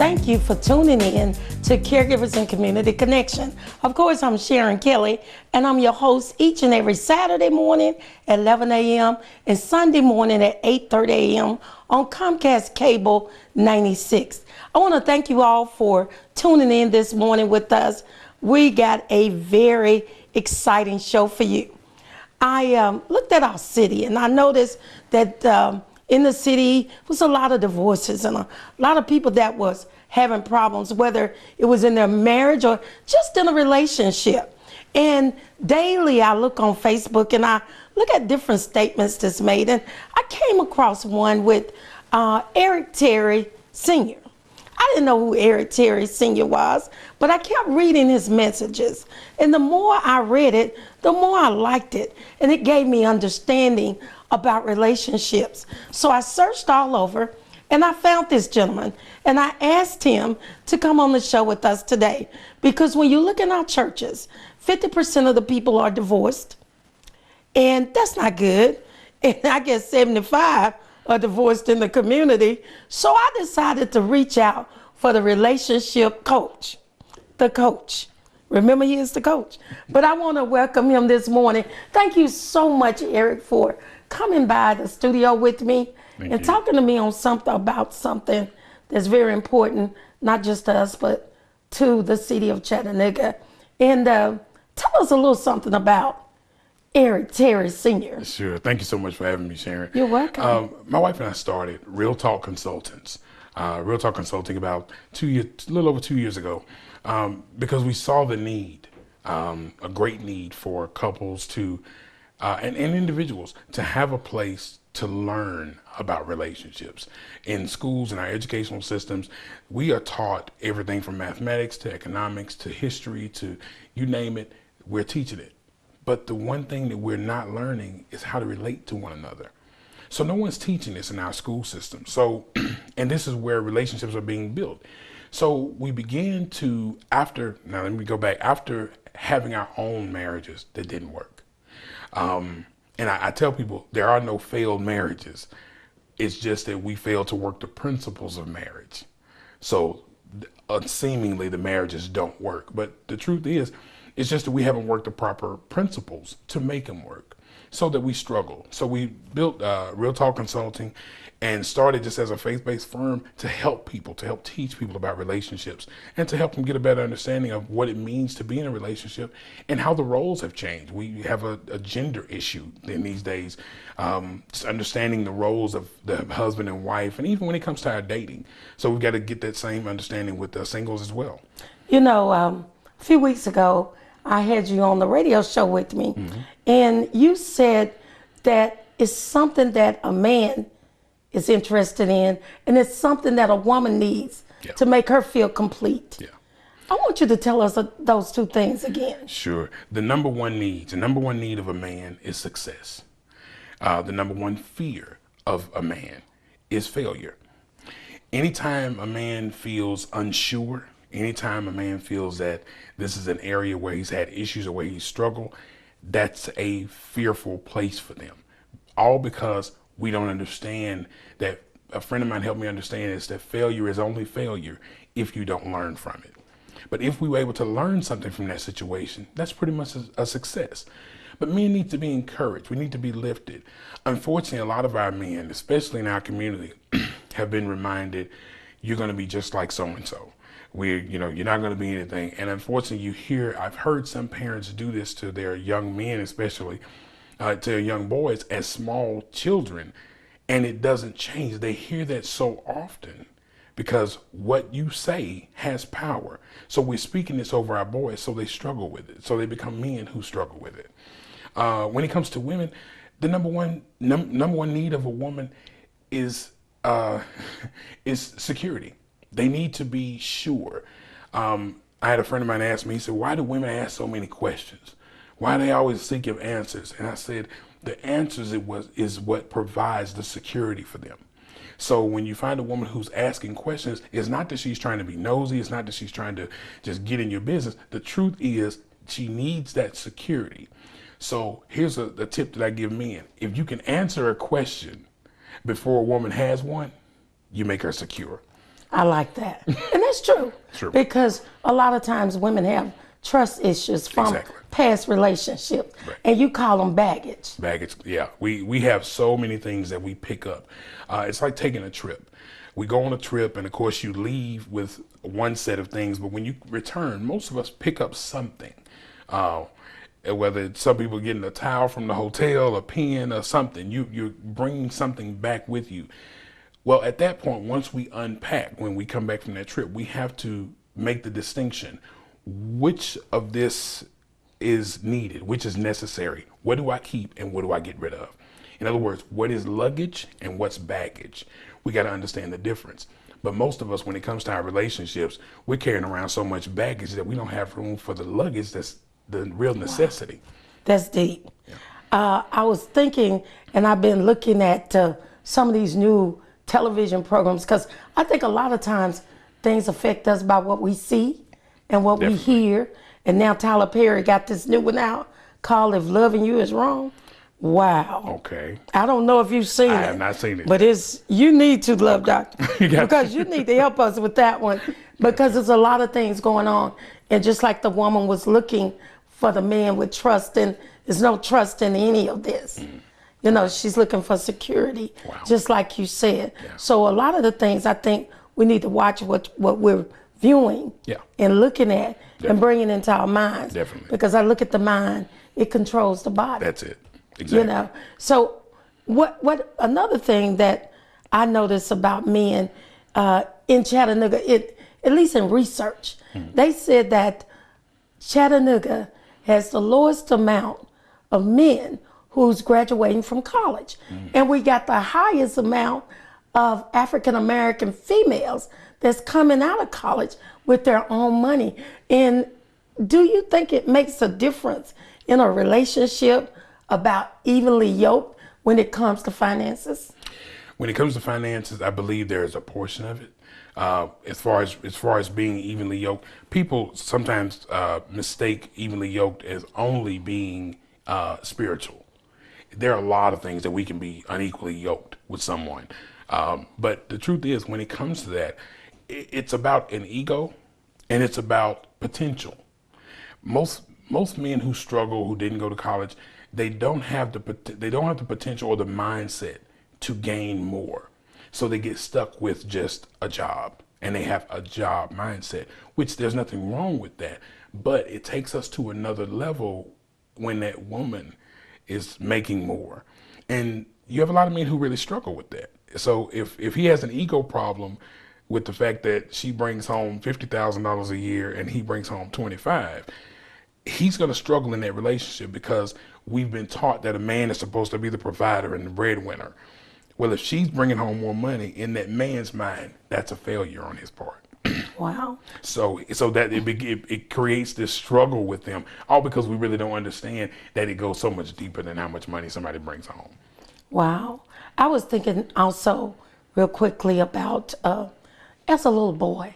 Thank you for tuning in to Caregivers and Community Connection. Of course, I'm Sharon Kelly, and I'm your host each and every Saturday morning at 11 a.m. and Sunday morning at 8:30 a.m. on Comcast Cable 96. I want to thank you all for tuning in this morning with us. We got a very exciting show for you. I looked at our city, and I noticed that in the city was a lot of divorces and a lot of people that was having problems, whether it was in their marriage or just in a relationship. And daily I look on Facebook and I look at different statements that's made, and I came across one with Eric Terry Sr. I didn't know who Eric Terry Sr. was, but I kept reading his messages. And the more I read it, the more I liked it. And it gave me understanding about relationships. So I searched all over and I found this gentleman and I asked him to come on the show with us today. Because when you look in our churches, 50% of the people are divorced. And that's not good. And I guess 75 are divorced in the community. So I decided to reach out for the relationship coach, the coach. Remember, he is the coach. But I want to welcome him this morning. Thank you so much, Eric, for coming by the studio with me and talking to me on something that's very important, not just to us, but to the city of Chattanooga. And tell us a little something about Eric Terry Sr. Sure. Thank you so much for having me, Sharon. You're welcome. My wife and I started Real Talk Consultants. Real Talk Consulting about a little over 2 years ago, because we saw the need, a great need for couples to, and individuals to have a place to learn about relationships. In schools and our educational systems, we are taught everything from mathematics to economics to history to you name it, we're teaching it. But the one thing that we're not learning is how to relate to one another. So no one's teaching this in our school system. So, and this is where relationships are being built. So we began to, after having our own marriages that didn't work. And I tell people there are no failed marriages. It's just that we fail to work the principles of marriage. So seemingly the marriages don't work. But the truth is, it's just that we haven't worked the proper principles to make them work, so that we struggle. So we built Real Talk Consulting and started just as a faith-based firm to help people, to help teach people about relationships and to help them get a better understanding of what it means to be in a relationship and how the roles have changed. We have a gender issue in these days, just understanding the roles of the husband and wife, and even when it comes to our dating. So we've got to get that same understanding with the singles as well. You know, a few weeks ago, I had you on the radio show with me, and you said that it's something that a man is interested in, and it's something that a woman needs to make her feel complete. Yeah. I want you to tell us those two things again. Sure. The number one need of a man is success. The number one fear of a man is failure. Anytime a man feels unsure, anytime a man feels that this is an area where he's had issues or where he's struggled, that's a fearful place for them. All because we don't understand that. A friend of mine helped me understand is that failure is only failure if you don't learn from it. But if we were able to learn something from that situation, that's pretty much a success. But men need to be encouraged. We need to be lifted. Unfortunately, a lot of our men, especially in our community, have been reminded, you're going to be just like so-and-so. You're not going to be anything. And unfortunately, I've heard some parents do this to their young men, especially to their young boys as small children, and it doesn't change. They hear that so often because what you say has power. So we're speaking this over our boys, so they struggle with it. So they become men who struggle with it. When it comes to women, the number one need of a woman is security. They need to be sure. I had a friend of mine ask me, he said, why do women ask so many questions? Why do they always seek answers? And I said, the answers is what provides the security for them. So when you find a woman who's asking questions, it's not that she's trying to be nosy. It's not that she's trying to just get in your business. The truth is she needs that security. So here's a tip that I give men. If you can answer a question before a woman has one, you make her secure. I like that. And that's true. True. Because a lot of times women have trust issues from Exactly. past relationships. Right. And you call them baggage. Baggage, yeah. We have so many things that we pick up. It's like taking a trip. We go on a trip, and of course you leave with one set of things, but when you return, most of us pick up something. Whether it's some people getting a towel from the hotel, a pen, or something, you're bringing something back with you. Well, at that point, once we unpack, when we come back from that trip, we have to make the distinction. Which of this is needed? Which is necessary? What do I keep and what do I get rid of? In other words, what is luggage and what's baggage? We got to understand the difference. But most of us, when it comes to our relationships, we're carrying around so much baggage that we don't have room for the luggage that's the real necessity. Wow. That's deep. Yeah. I was thinking, and I've been looking at some of these new television programs, because I think a lot of times things affect us by what we see and what we hear. And now Tyler Perry got this new one out called If Loving You Is Wrong. Wow. Okay. I don't know if you've seen it. I have not seen it. But you need to, Love Doctor, because you need to help us with that one, because there's a lot of things going on. And just like the woman was looking for the man with trust, and there's no trust in any of this. You know, she's looking for security, just like you said. Yeah. So a lot of the things, I think we need to watch what we're viewing and looking at and bringing into our minds. Definitely. Because I look at the mind, it controls the body. That's it. Exactly. You know, so what another thing that I notice about men in Chattanooga, at least in research, they said that Chattanooga has the lowest amount of men who's graduating from college. And we got the highest amount of African American females that's coming out of college with their own money. And do you think it makes a difference in a relationship about evenly yoked when it comes to finances? When it comes to finances, I believe there is a portion of it. As far as being evenly yoked, people sometimes mistake evenly yoked as only being spiritual. There are a lot of things that we can be unequally yoked with someone. But the truth is, when it comes to that, it's about an ego and it's about potential. Most men who struggle, who didn't go to college, they don't have the potential or the mindset to gain more. So they get stuck with just a job, and they have a job mindset, which there's nothing wrong with that. But it takes us to another level when that woman is making more. And you have a lot of men who really struggle with that. So if he has an ego problem with the fact that she brings home $50,000 a year and he brings home 25, he's going to struggle in that relationship, because we've been taught that a man is supposed to be the provider and the breadwinner. Well, if she's bringing home more money, in that man's mind, that's a failure on his part. Wow. So that it creates this struggle with them, all because we really don't understand that it goes so much deeper than how much money somebody brings home. Wow. I was thinking also real quickly about, as a little boy,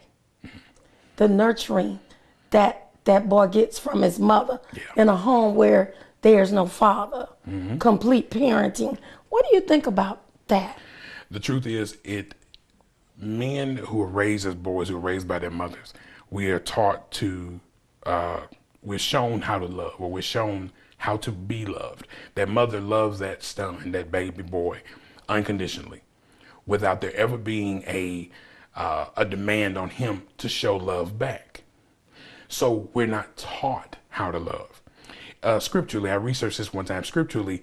the nurturing that boy gets from his mother in a home where there's no father, complete parenting. What do you think about that? The truth is, men who are raised as boys, who are raised by their mothers, we are taught to, we're shown how to love, or we're shown how to be loved. That mother loves that son, that baby boy, unconditionally, without there ever being a demand on him to show love back. So we're not taught how to love. Scripturally, I researched this one time. Scripturally,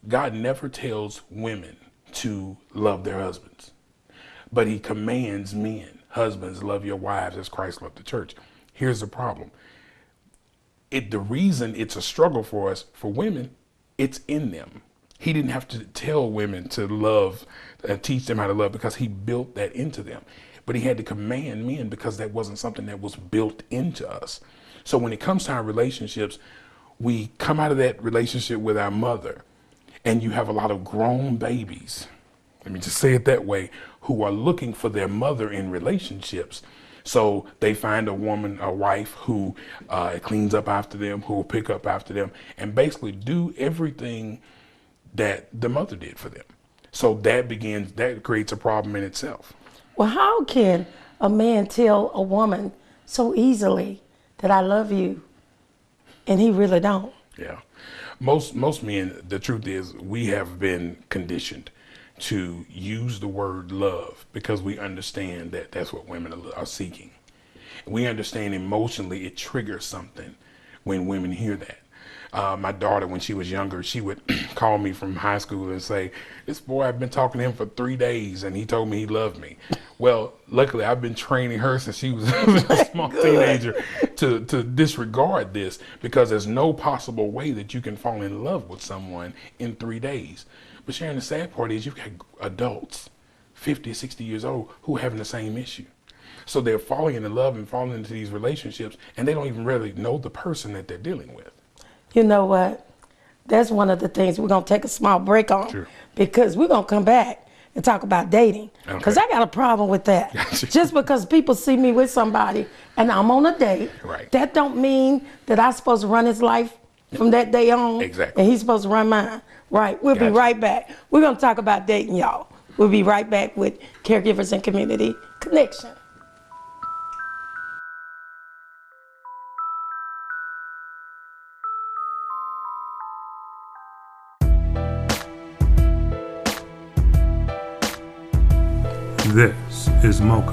God never tells women to love their husbands, but he commands men, husbands, love your wives as Christ loved the church. Here's the problem. The reason it's a struggle for us, for women, it's in them. He didn't have to tell women to love, teach them how to love, because he built that into them. But he had to command men because that wasn't something that was built into us. So when it comes to our relationships, we come out of that relationship with our mother, and you have a lot of grown babies, let me just say it that way, who are looking for their mother in relationships. So they find a woman, a wife who cleans up after them, who will pick up after them, and basically do everything that the mother did for them. So that creates a problem in itself. Well, how can a man tell a woman so easily that I love you and he really don't? Yeah. Most men, the truth is, we have been conditioned to use the word love because we understand that that's what women are seeking. We understand emotionally it triggers something when women hear that. My daughter, when she was younger, she would call me from high school and say, "This boy, I've been talking to him for 3 days and he told me he loved me." Well, luckily I've been training her since she was a small teenager to disregard this, because there's no possible way that you can fall in love with someone in 3 days. But Sharon, the sad part is you've got adults, 50, 60 years old, who are having the same issue. So they're falling into love and falling into these relationships, and they don't even really know the person that they're dealing with. You know what? That's one of the things we're going to take a small break on. Sure. Because we're going to come back and talk about dating. Because I got a problem with that. Gotcha. Just because people see me with somebody and I'm on a date, Right. that don't mean that I'm supposed to run his life from that day on. Exactly. And he's supposed to run mine. Right. We'll be Gotcha. right back. We're going to talk about dating, y'all. We'll be right back with Caregivers and Community Connection. This is Mocha.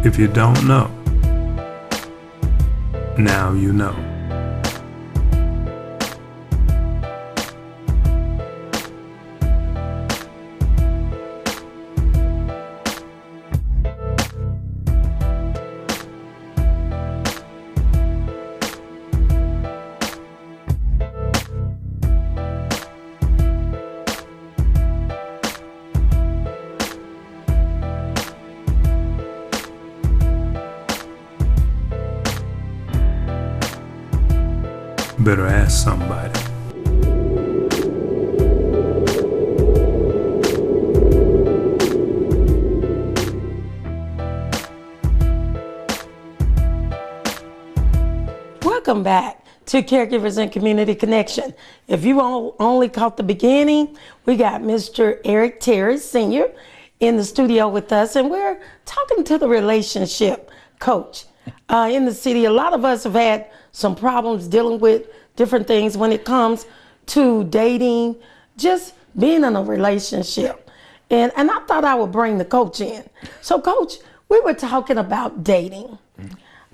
If you don't know, now you know. Better ask somebody. Welcome back to Caregivers and Community Connection. If you only caught the beginning, we got Mr. Eric Terry Sr. in the studio with us, and we're talking to the relationship coach. In the city, a lot of us have had some problems dealing with different things when it comes to dating, just being in a relationship. And I thought I would bring the coach in. So, Coach, we were talking about dating.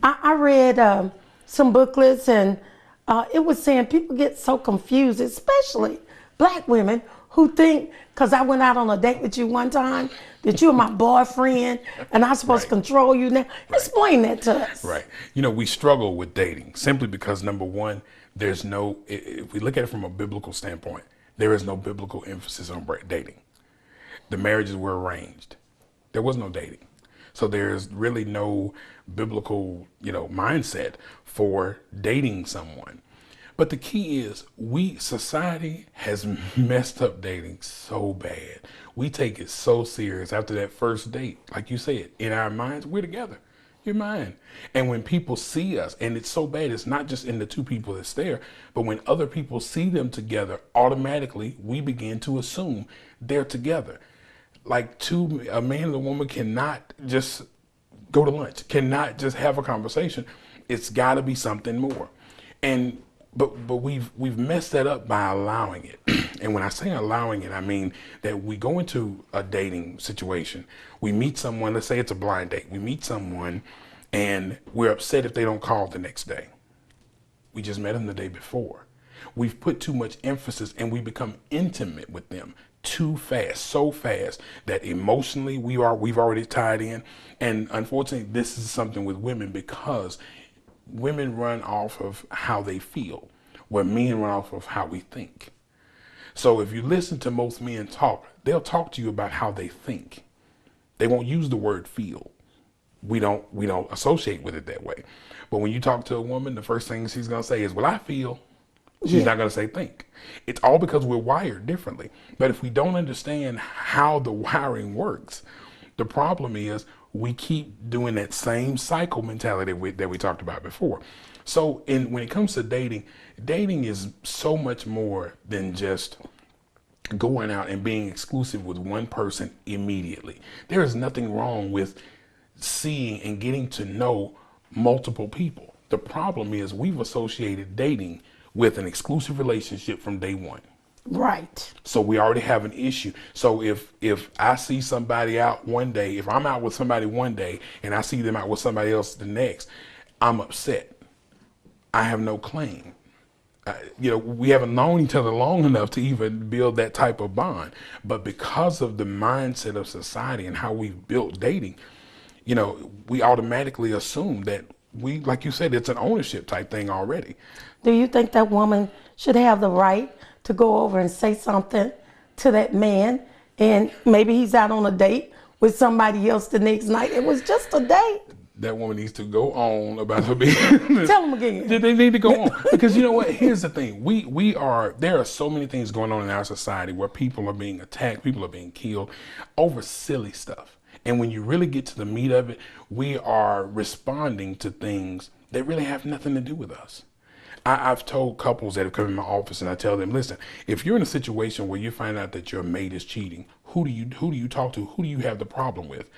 I read some booklets, and it was saying people get so confused, especially black women who think, because I went out on a date with you one time, that you're my boyfriend and I'm supposed to control you now. Explain that to us. Right. You know, we struggle with dating simply because, number one, there's no, if we look at it from a biblical standpoint, there is no biblical emphasis on dating. The marriages were arranged. There was no dating. So there's really no biblical, mindset for dating someone. But the key is, society has messed up dating so bad. We take it so serious after that first date. Like you said, in our minds, we're together. You're mine. And when people see us, and it's so bad, it's not just in the two people that's there, but when other people see them together, automatically we begin to assume they're together. Like a man and a woman cannot just go to lunch, cannot just have a conversation. It's got to be something more. But we've messed that up by allowing it. And when I say allowing it, I mean that we go into a dating situation. We meet someone, let's say it's a blind date. We meet someone and we're upset if they don't call the next day. We just met them the day before. We've put too much emphasis and we become intimate with them too fast, so fast that emotionally we've already tied in. And unfortunately, this is something with women because women run off of how they feel, where men run off of how we think. So if you listen to most men talk, they'll talk to you about how they think. They won't use the word feel. We don't associate with it that way. But when you talk to a woman, the first thing she's gonna say is, "Well, I feel." She's not going to say think. It's all because we're wired differently. But if we don't understand how the wiring works, the problem is we keep doing that same cycle mentality that we talked about before. So when it comes to dating, dating is so much more than just going out and being exclusive with one person immediately. There is nothing wrong with seeing and getting to know multiple people. The problem is we've associated dating with an exclusive relationship from day one. Right. So we already have an issue. So if I see somebody out one day, if I'm out with somebody one day and I see them out with somebody else the next, I'm upset. I have no claim. We haven't known each other long enough to even build that type of bond. But because of the mindset of society and how we've built dating, we automatically assume that like you said, it's an ownership type thing already. Do you think that woman should have the right to go over and say something to that man, and maybe he's out on a date with somebody else the next night? It was just a date. That woman needs to go on about her business. Tell them again. They need to go on. Because you know what? Here's the thing. There are so many things going on in our society where people are being attacked, people are being killed over silly stuff. And when you really get to the meat of it, we are responding to things that really have nothing to do with us. I've told couples that have come in my office, and I tell them, listen, if you're in a situation where you find out that your mate is cheating, who do you talk to? Who do you have the problem with?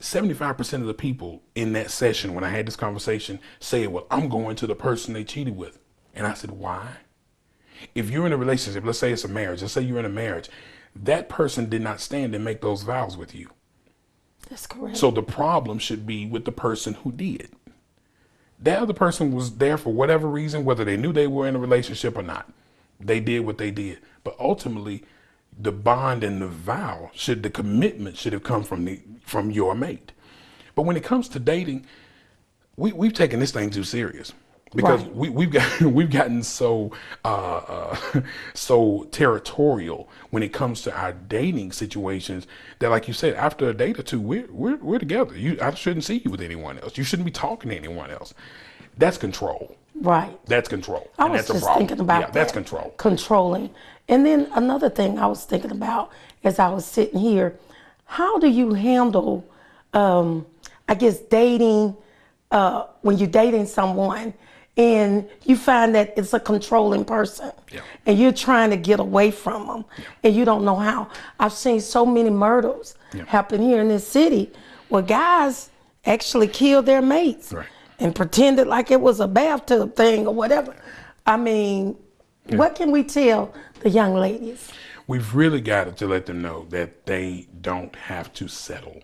75% of the people in that session, when I had this conversation, say, well, I'm going to the person they cheated with. And I said, why? If you're in a relationship, let's say it's a marriage, let's say you're in a marriage, that person did not stand and make those vows with you. That's correct. So the problem should be with the person who did. That other person was there for whatever reason, whether they knew they were in a relationship or not. They did what they did. But ultimately, the bond and the vow, the commitment should have come from your mate. But when it comes to dating, we've taken this thing too serious. Because right. we've gotten so territorial when it comes to our dating situations that, like you said, after a date or two, we're together. I shouldn't see you with anyone else. You shouldn't be talking to anyone else. That's control. Right. That's control. I and was that's a just problem. thinking about that's control. Controlling. And then another thing I was thinking about as I was sitting here, how do you handle, dating when you're dating someone and you find that it's a controlling person, and you're trying to get away from them, and you don't know how. I've seen so many murders happen here in this city where guys actually killed their mates and pretended like it was a bathtub thing or whatever. I mean, what can we tell the young ladies? We've really got to let them know that they don't have to settle.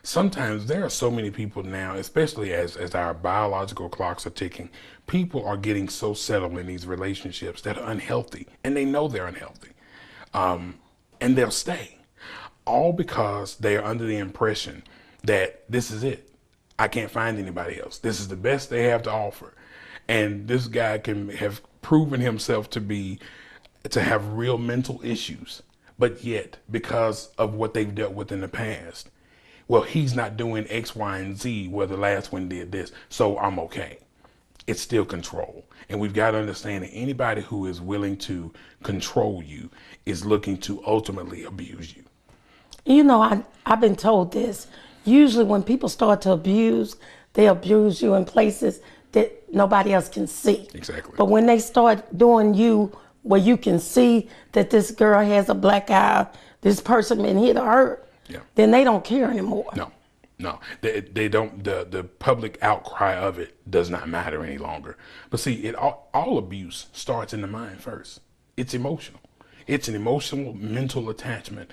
Sometimes there are so many people now, especially as our biological clocks are ticking, people are getting so settled in these relationships that are unhealthy, and they know they're unhealthy. And they'll stay, all because they are under the impression that this is it. I can't find anybody else. This is the best they have to offer. And this guy can have proven himself to have real mental issues, but yet because of what they've dealt with in the past, well, he's not doing X, Y, and Z where the last one did this, so I'm okay. It's still control. And we've got to understand that anybody who is willing to control you is looking to ultimately abuse you. You know, I've been told this. Usually when people start to abuse, they abuse you in places that nobody else can see. Exactly. But when they start doing you where you can see that this girl has a black eye, this person been hit or hurt, then they don't care anymore. No, they don't. The public outcry of it does not matter any longer. But see, all abuse starts in the mind first. It's emotional. It's an emotional, mental attachment.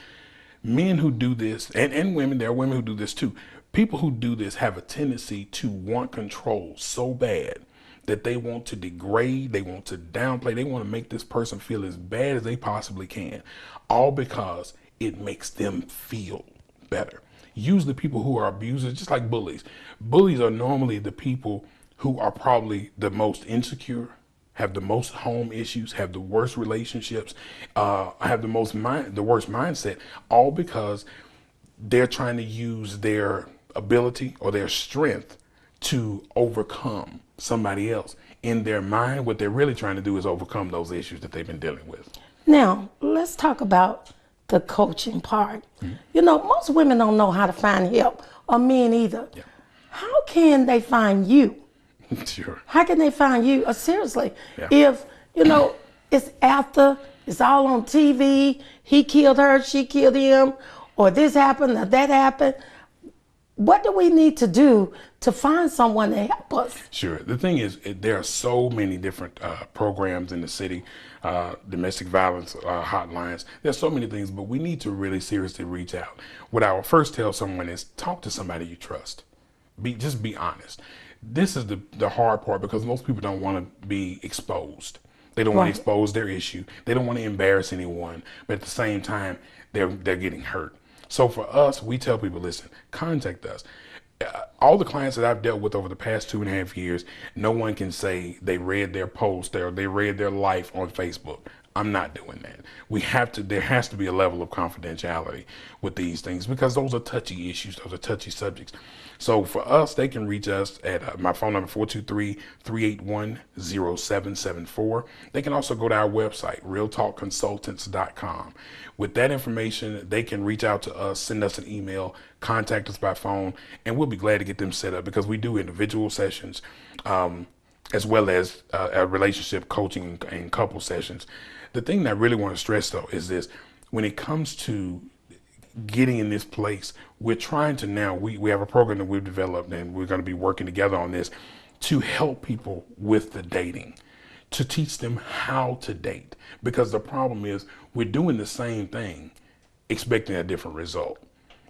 Men who do this, and women, there are women who do this too. People who do this have a tendency to want control so bad that they want to degrade, they want to downplay, they want to make this person feel as bad as they possibly can, all because it makes them feel better. Usually people who are abusers, just like bullies. Bullies are normally the people who are probably the most insecure, have the most home issues, have the worst relationships, have the worst mindset, all because they're trying to use their ability or their strength to overcome somebody else. in their mind, what they're really trying to do is overcome those issues that they've been dealing with. Now, let's talk about the coaching part. You know, most women don't know how to find help, or men either. Yeah. How can they find you? Sure. How can they find you? Seriously, Yeah. if, you know, it's all on TV, he killed her, she killed him, or this happened, or that happened. What do we need to do to find someone to help us? Sure. The thing is, there are so many different programs in the city, domestic violence hotlines. There's so many things, but we need to really seriously reach out. What I will first tell someone is talk to somebody you trust. Just be honest. This is the hard part, because most people don't want to be exposed. They don't want to expose their issue. They don't want to embarrass anyone, but at the same time, they're getting hurt. So for us, we tell people, listen, contact us. All the clients that I've dealt with over the past 2.5 years, no one can say they read their post or they read their life on Facebook. I'm not doing that. There has to be a level of confidentiality with these things, because those are touchy issues. Those are touchy subjects. So for us, they can reach us at my phone number, 423-381-0774. They can also go to our website, realtalkconsultants.com. With that information, they can reach out to us, send us an email, contact us by phone, and we'll be glad to get them set up, because we do individual sessions, as well as a relationship coaching and couple sessions. The thing that I really want to stress, though, is this: when it comes to getting in this place, we're trying to now, we have a program that we've developed, and we're going to be working together on this to help people with the dating, to teach them how to date. Because the problem is, we're doing the same thing, expecting a different result.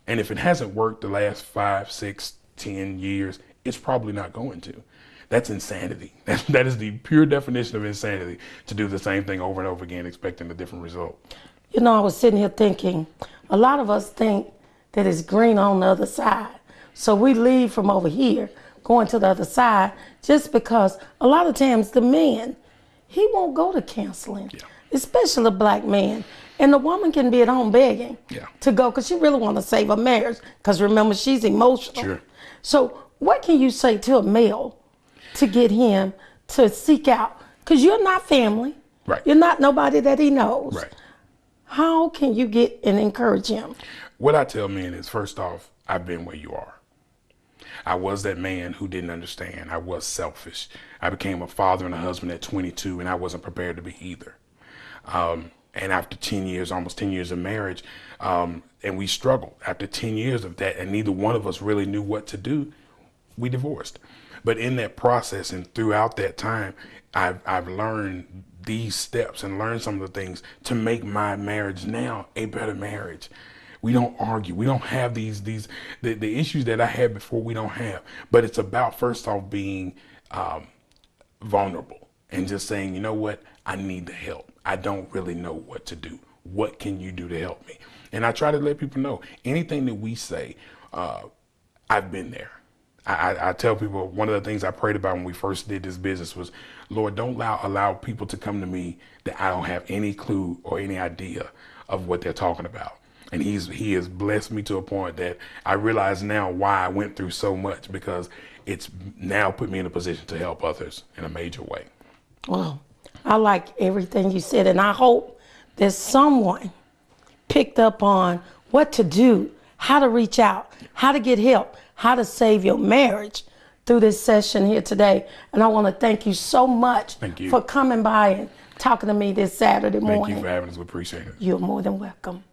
And if it hasn't worked the last 5, 6, 10 years, it's probably not going to. That's insanity. That is the pure definition of insanity, to do the same thing over and over again, expecting a different result. You know, I was sitting here thinking, a lot of us think that it's green on the other side. So we leave from over here, going to the other side, just because a lot of times the man, he won't go to counseling, especially a black man. And the woman can be at home begging to go, because she really want to save her marriage, because remember, she's emotional. Sure. So what can you say to a male to get him to seek out? Because you're not family. Right. You're not nobody that he knows. Right. How can you get and encourage him? What I tell men is, first off, I've been where you are. I was that man who didn't understand. I was selfish. I became a father and a husband at 22, and I wasn't prepared to be either. And after 10 years, almost 10 years of marriage, and we struggled. After 10 years of that, and neither one of us really knew what to do, we divorced. But in that process and throughout that time, I've learned these steps and learned some of the things to make my marriage now a better marriage. We don't argue. We don't have the issues that I had before. We don't have. But it's about, first off, being vulnerable and just saying, you know what, I need the help. I don't really know what to do. What can you do to help me? And I try to let people know, anything that we say, I've been there. I tell people, one of the things I prayed about when we first did this business was, Lord, don't allow people to come to me that I don't have any clue or any idea of what they're talking about. And he has blessed me to a point that I realize now why I went through so much, because it's now put me in a position to help others in a major way. Well, I like everything you said, and I hope that someone picked up on what to do, how to reach out, how to get help, how to save your marriage through this session here today. And I want to thank you so much for coming by and talking to me this Saturday morning. Thank you for having us. We appreciate it. You're more than welcome.